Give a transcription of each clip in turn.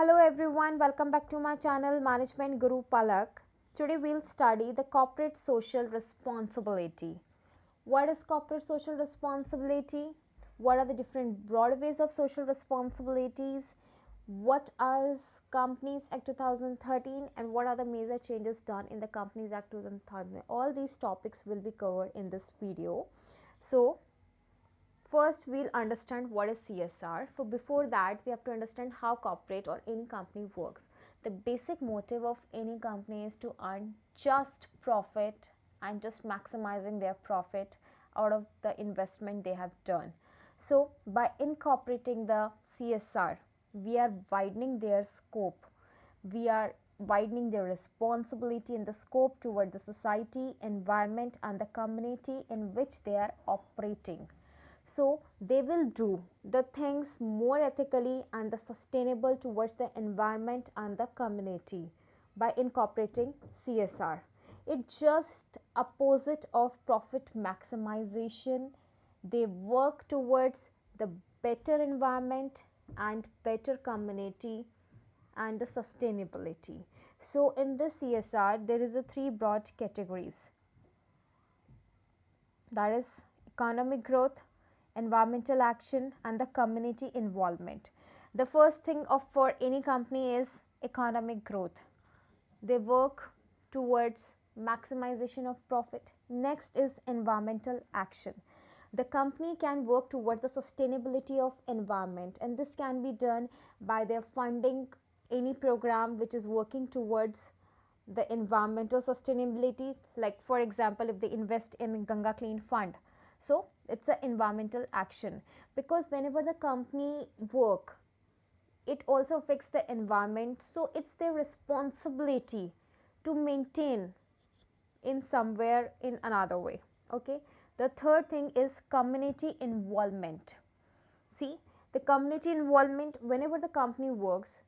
Hello everyone, welcome back to my channel Management Guru Palak. Today we'll study the corporate social responsibility. What is corporate social responsibility? What are the different broad ways of social responsibilities? What is Companies Act 2013 and what are the major changes done in the Companies Act 2013? All these topics will be covered in this video. So first, we'll understand what is CSR. For before that, we have to understand how corporate or any company works. The basic motive of any company is to earn just profit and just maximizing their profit out of the investment they have done. So, by incorporating the CSR, we are widening their scope. We are widening their responsibility and the scope toward the society, environment, and the community in which they are operating. So they will do the things more ethically and the sustainable towards the environment and the community by incorporating CSR. It's just opposite of profit maximization. They work towards the better environment and better community and the sustainability. So in this CSR there is a three broad categories, that is economic growth, environmental action, and the community involvement. The first thing for any company is economic growth. They work towards maximization of profit. Next is environmental action. The company can work towards the sustainability of environment, and this can be done by their funding any program which is working towards the environmental sustainability. Like for example, if they invest in Ganga Clean Fund, so it's an environmental action, because whenever the company work, it also affects the environment, so it's their responsibility to maintain in somewhere in another way. Okay, the third thing is community involvement. See, the community involvement, whenever the company works,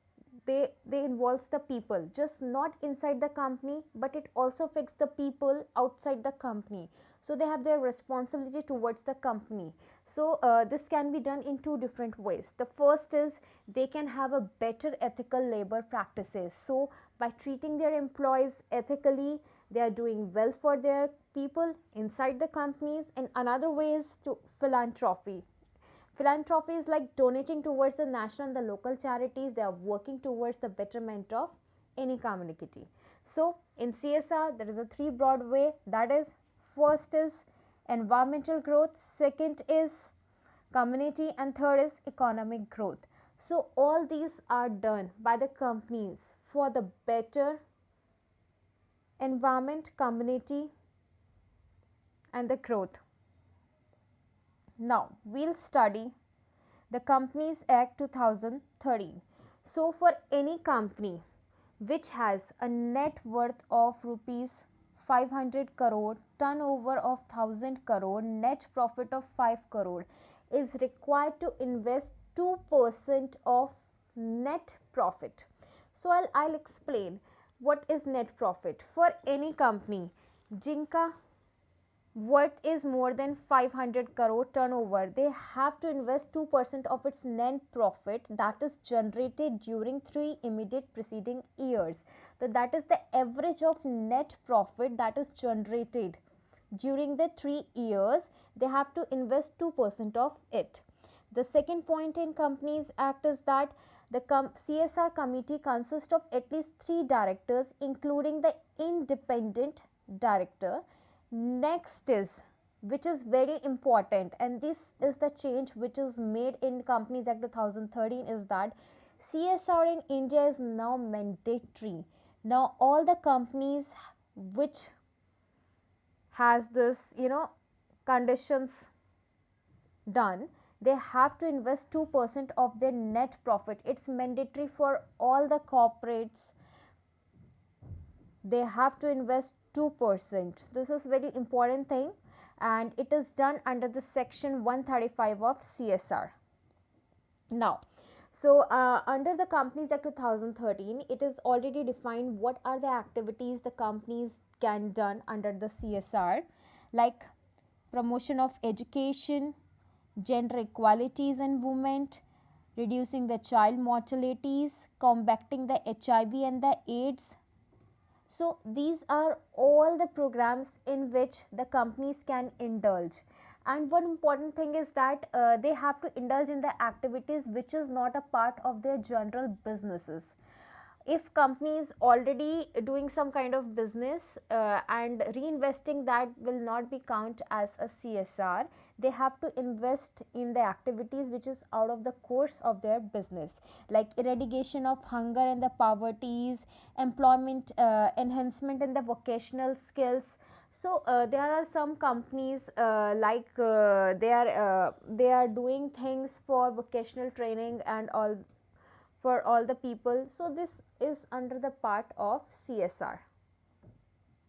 they involves the people, just not inside the company, but it also affects the people outside the company. So they have their responsibility towards the company. So this can be done in two different ways. The first is they can have a better ethical labor practices. So by treating their employees ethically, they are doing well for their people inside the companies. And another way is to philanthropy. Philanthropy is like donating towards the national and the local charities. They are working towards the betterment of any community. So in CSR there is a three broad way, that is, first is environmental growth, second is community, and third is economic growth. So all these are done by the companies for the better environment, community, and the growth. Now we'll study the Companies Act 2013. So for any company which has a net worth of rupees 500 crore, turnover of 1000 crore, net profit of 5 crore, is required to invest 2% of net profit. So I'll explain what is net profit for any company. Jinka what is more than 500 crore turnover, they have to invest 2% of its net profit that is generated during 3 immediate preceding years. So that is the average of net profit that is generated during the 3 years. They have to invest 2% of it. The second point in Companies Act is that the CSR committee consists of at least 3 directors, including the independent director. Next is, which is very important, and this is the change which is made in Companies Act 2013, is that CSR in India is now mandatory. Now all the companies which has this conditions done, they have to invest 2% of their net profit. It's mandatory for all the corporates. They have to invest 2%. This is very important thing, and it is done under the section 135 of CSR. Now, so under the Companies Act 2013, it is already defined what are the activities the companies can done under the CSR, like promotion of education, gender equalities and movement, reducing the child mortalities, combating the HIV and the AIDS. So these are all the programs in which the companies can indulge. And one important thing is that they have to indulge in the activities which is not a part of their general businesses. If company is already doing some kind of business and reinvesting, that will not be count as a CSR. They have to invest in the activities which is out of the course of their business, like eradication of hunger and the poverties, employment enhancement in the vocational skills. So there are some companies they are doing things for vocational training and all for all the people. So this is under the part of CSR.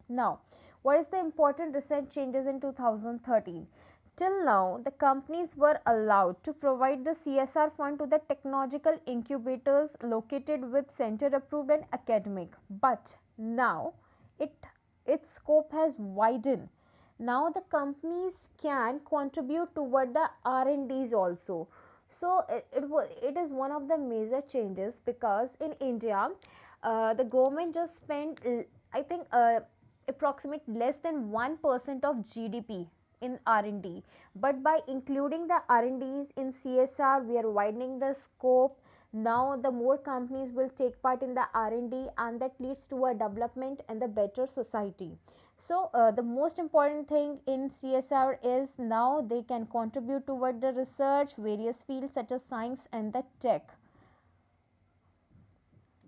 Now, what is the important recent changes in 2013? Till now, the companies were allowed to provide the CSR fund to the technological incubators located with center approved and academic. But now it its scope has widened. Now the companies can contribute toward the R&Ds also. So it is one of the major changes, because in India the government just spent I think approximate less than 1% of GDP in R&D. But by including the R&Ds in CSR, we are widening the scope. Now the more companies will take part in the R&D, and that leads to a development and the better society. So the most important thing in CSR is now they can contribute toward the research various fields such as science and the tech.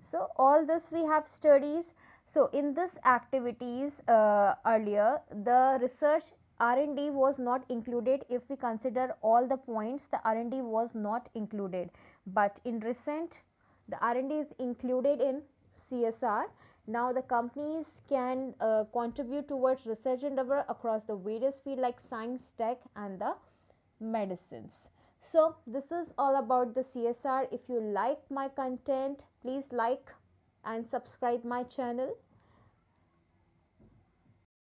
So all this we have studies. So in this activities earlier, the research R&D was not included. If we consider all the points, the R&D was not included. But in recent, the R&D is included in CSR. Now the companies can contribute towards research and development across the various fields like science, tech and the medicines. So this is all about the CSR. If you like my content, please like and subscribe my channel.